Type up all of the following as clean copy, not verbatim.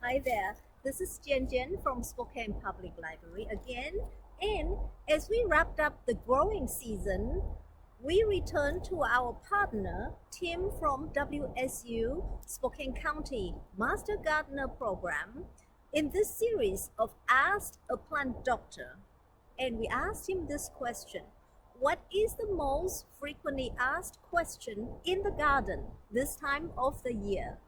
Hi there, this is Jen from Spokane Public Library again. And as we wrapped up the growing season, we return to our partner, Tim from WSU Spokane County Master Gardener Program in this series of Ask a Plant Doctor. And we asked him this question: what is the most frequently asked question in the garden this time of the year?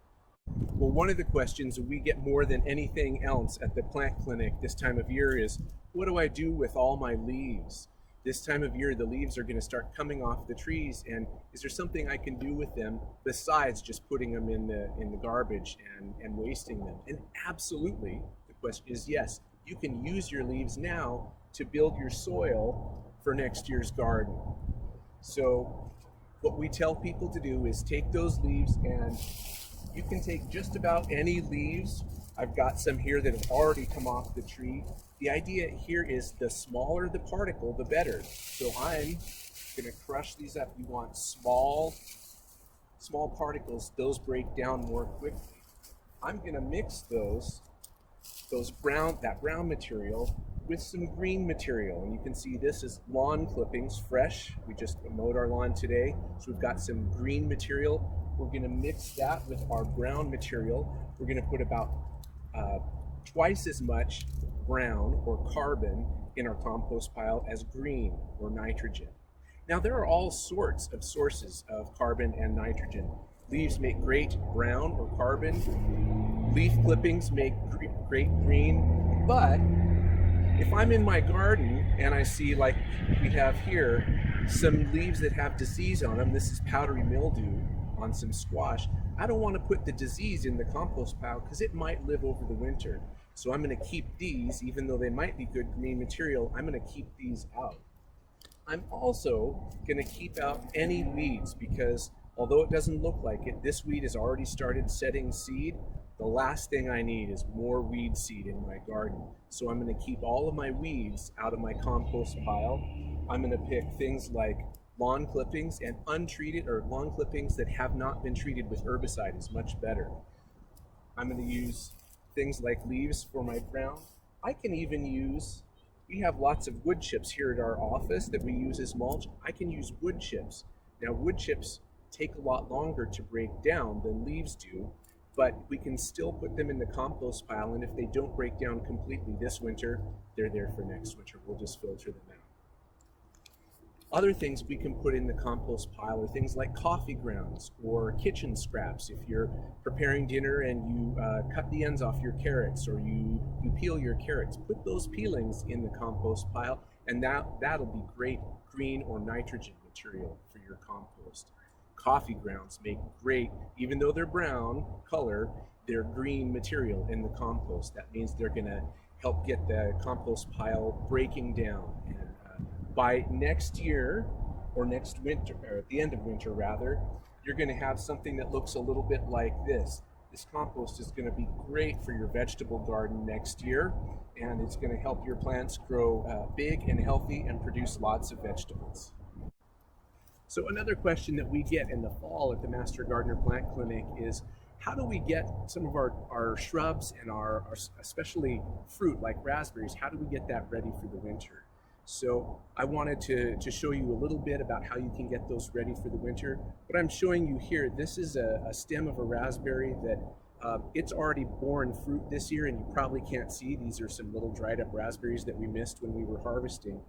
Well, one of the questions we get more than anything else at the plant clinic this time of year is, what do I do with all my leaves? This time of year, the leaves are going to start coming off the trees, and is there something I can do with them besides just putting them in the garbage and wasting them? And absolutely, the question is yes. You can use your leaves now to build your soil for next year's garden. So what we tell people to do is take those leaves, and you can take just about any leaves. I've got some here that have already come off the tree. The idea here is the smaller the particle, the better. So I'm gonna crush these up. You want small particles, those break down more quickly. I'm gonna mix that brown material with some green material. And you can see this is lawn clippings, fresh. We just mowed our lawn today. So we've got some green material. We're going to mix that with our brown material. We're going to put about twice as much brown or carbon in our compost pile as green or nitrogen. Now there are all sorts of sources of carbon and nitrogen. Leaves make great brown or carbon. Leaf clippings make great green. But if I'm in my garden and I see, like we have here, some leaves that have disease on them, this is powdery mildew on some squash, I don't want to put the disease in the compost pile because it might live over the winter. So I'm going to keep these, even though they might be good green material, I'm going to keep these out. I'm also going to keep out any weeds because although it doesn't look like it, this weed has already started setting seed. The last thing I need is more weed seed in my garden. So I'm going to keep all of my weeds out of my compost pile. I'm going to pick things like lawn clippings, and untreated or lawn clippings that have not been treated with herbicide is much better. I'm going to use things like leaves for my brown. I can even use, we have lots of wood chips here at our office that we use as mulch. I can use wood chips. Now wood chips take a lot longer to break down than leaves do, but we can still put them in the compost pile, and if they don't break down completely this winter, they're there for next winter. We'll just filter them out. Other things we can put in the compost pile are things like coffee grounds or kitchen scraps. If you're preparing dinner and you cut the ends off your carrots, or you peel your carrots, put those peelings in the compost pile, and that'll be great green or nitrogen material for your compost. Coffee grounds make great, even though they're brown color, they're green material in the compost. That means they're gonna help get the compost pile breaking down. And by next year, or next winter, or at the end of winter rather, you're going to have something that looks a little bit like this. This compost is going to be great for your vegetable garden next year, and it's going to help your plants grow big and healthy and produce lots of vegetables. So another question that we get in the fall at the Master Gardener Plant Clinic is, how do we get some of our shrubs and our especially fruit like raspberries, how do we get that ready for the winter? So I wanted to show you a little bit about how you can get those ready for the winter. What I'm showing you here, this is a stem of a raspberry that it's already borne fruit this year, and you probably can't see. These are some little dried up raspberries that we missed when we were harvesting.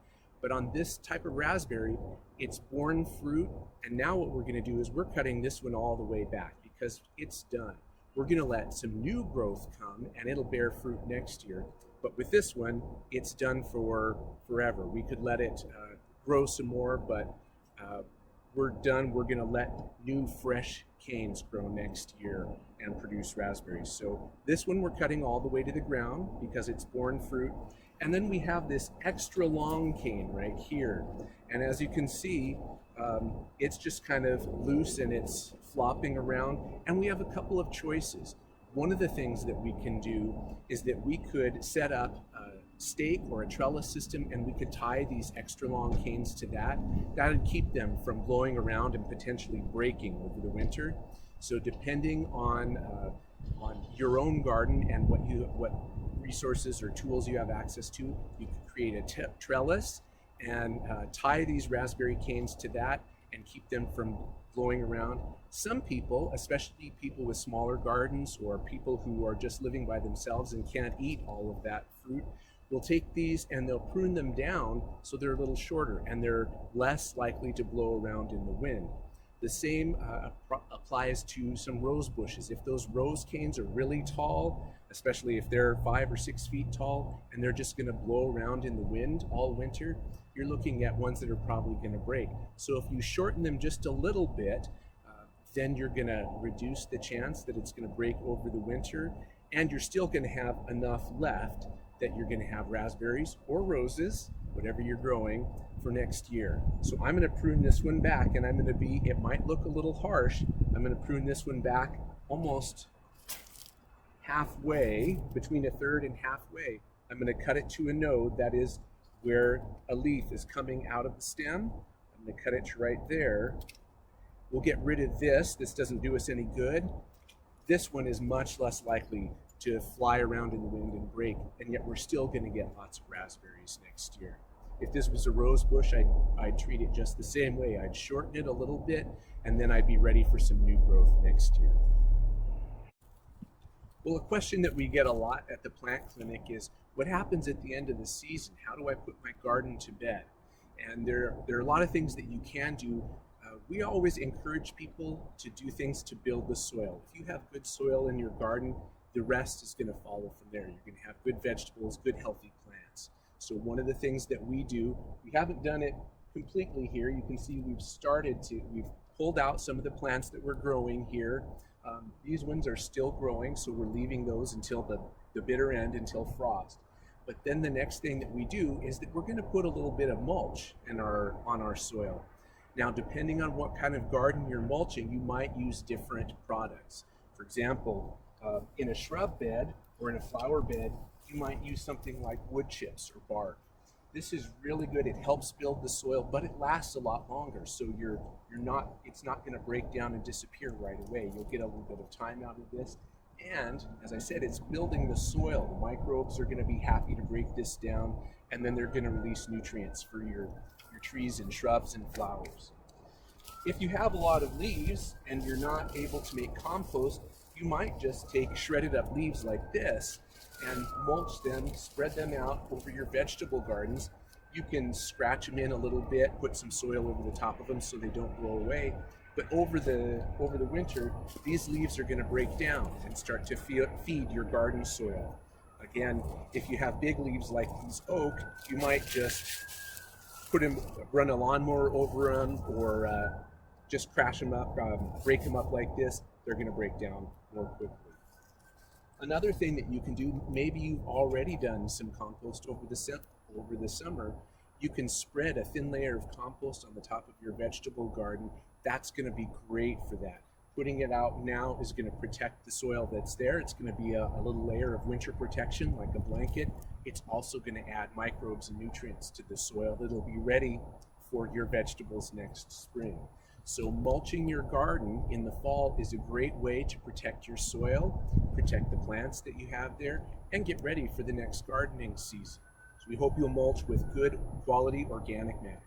But on this type of raspberry, it's borne fruit, and now what we're going to do is we're cutting this one all the way back because it's done. We're going to let some new growth come, and it'll bear fruit next year. But with this one, it's done for forever. We could let it grow some more, but we're done. We're gonna let new fresh canes grow next year and produce raspberries. So this one we're cutting all the way to the ground because it's borne fruit. And then we have this extra long cane right here. And as you can see, it's just kind of loose and it's flopping around. And we have a couple of choices. One of the things that we can do is that we could set up a stake or a trellis system, and we could tie these extra long canes to that. That would keep them from blowing around and potentially breaking over the winter. So depending on on your own garden and what resources or tools you have access to. You can create a trellis and tie these raspberry canes to that and keep them from blowing around. Some people, especially people with smaller gardens or people who are just living by themselves and can't eat all of that fruit, will take these and they'll prune them down so they're a little shorter and they're less likely to blow around in the wind. The same applies to some rose bushes. If those rose canes are really tall, especially if they're 5 or 6 feet tall and they're just going to blow around in the wind all winter, you're looking at ones that are probably going to break. So if you shorten them just a little bit, then you're going to reduce the chance that it's going to break over the winter, and you're still going to have enough left that you're going to have raspberries or roses, whatever you're growing, for next year. So I'm going to prune this one back, and it might look a little harsh, I'm going to prune this one back almost halfway, between a third and halfway. I'm going to cut it to a node, that is where a leaf is coming out of the stem. I'm going to cut it to right there. We'll get rid of this. This doesn't do us any good. This one is much less likely to fly around in the wind and break, and yet we're still going to get lots of raspberries next year. If this was a rose bush, I'd treat it just the same way. I'd shorten it a little bit, and then I'd be ready for some new growth next year. Well, a question that we get a lot at the plant clinic is, what happens at the end of the season? How do I put my garden to bed? And there are a lot of things that you can do. We always encourage people to do things to build the soil. If you have good soil in your garden, the rest is going to follow from there. You're going to have good vegetables, good healthy plants. So one of the things that we do, we haven't done it completely here. You can see we've pulled out some of the plants that we're growing here. These ones are still growing, so we're leaving those until the bitter end, until frost. But then the next thing that we do is that we're going to put a little bit of mulch on our soil. Now, depending on what kind of garden you're mulching, you might use different products. For example, in a shrub bed or in a flower bed, you might use something like wood chips or bark. This is really good. It helps build the soil, but it lasts a lot longer. So it's not going to break down and disappear right away. You'll get a little bit of time out of this. And as I said, it's building the soil. The microbes are going to be happy to break this down, and then they're going to release nutrients for your trees and shrubs and flowers. If you have a lot of leaves and you're not able to make compost, you might just take shredded up leaves like this and mulch them, spread them out over your vegetable gardens. You can scratch them in a little bit, put some soil over the top of them so they don't blow away. But over the winter, these leaves are going to break down and start to feed your garden soil. Again, if you have big leaves like these oak, you might just run a lawnmower over them, or just crash them up, break them up like this. They're going to break down more quickly. Another thing that you can do, maybe you've already done some compost over the summer, you can spread a thin layer of compost on the top of your vegetable garden. That's going to be great for that. Putting it out now is going to protect the soil that's there. It's going to be a little layer of winter protection, like a blanket. It's also going to add microbes and nutrients to the soil. It'll be ready for your vegetables next spring. So mulching your garden in the fall is a great way to protect your soil, protect the plants that you have there, and get ready for the next gardening season. So we hope you'll mulch with good quality organic matter.